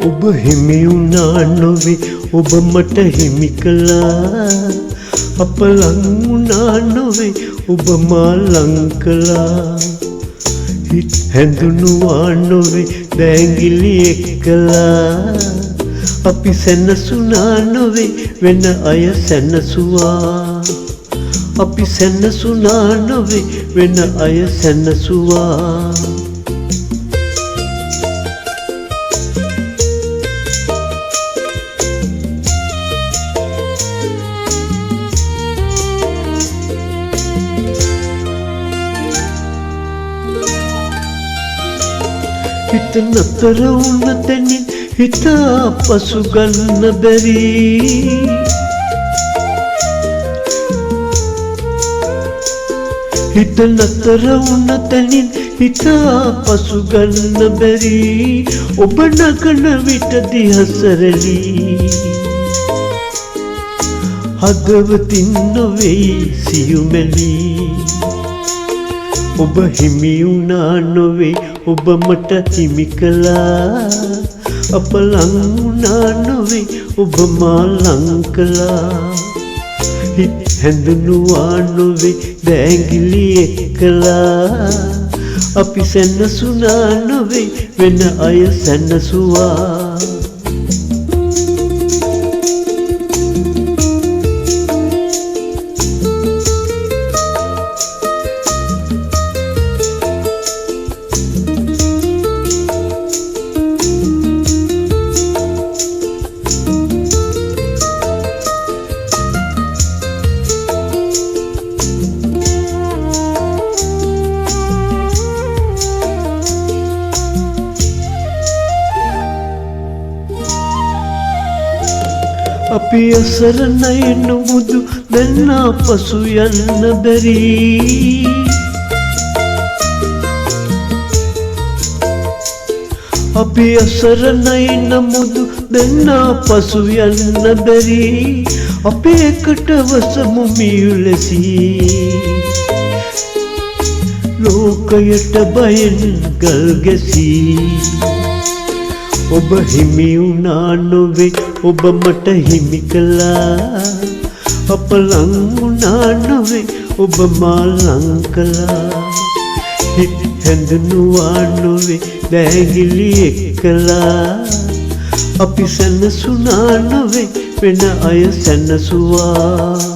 ඔබ හිමි වුණා නොවේ ඔබ මට හිමි කළා අප ලං වුණා නොවේ ඔබ මා ලං කළා හිත් හැඳුනුවා නොවේ දැඟිලි එක්කලා අපි සැනසුණා නොවේ වෙන අය සැනසුවා අපි සැනසුණා නොවේ වෙන අය සැනසුවා හිත නතර වුණ තැනින් හිත පසු ගන්න බැරි හිත නතර වුණ තැනින් හිත පසු ගන්න බැරි ඔබ නගන විට දිහසරලි හදවතින් නොවේ සියුමැලි ඔබ හිමි වුණා නොවේ ඔබ මට හිමි කළා අප ලං වුණා නොවේ ඔබ මා ලං කළා හිත් හැඳුනුවා නොවේ දැඟිලි එක්කලා අපි සැනසුණා නොවේ වෙන අය සැනසුවා අපි අසරණයි නුඹුදු දැන් ආපසු යන්න බැරි අපි අසරණයි නමුදු දැන් ආපසු යන්න බැරි අපි එකට වසමු මියුලසි ලෝකයට බයෙන් ගල් ගැසී ඔබ හිමි වුණා නොවේ ඔබ මට හිමි කළා අප ලං වුණා නොවේ ඔබ මා ලං කළා හිත් හැඳුනුවා නොවේ දැඟිලි එක්කලා අපි සැනසුණා නොවේ වෙන අය සැනසුවා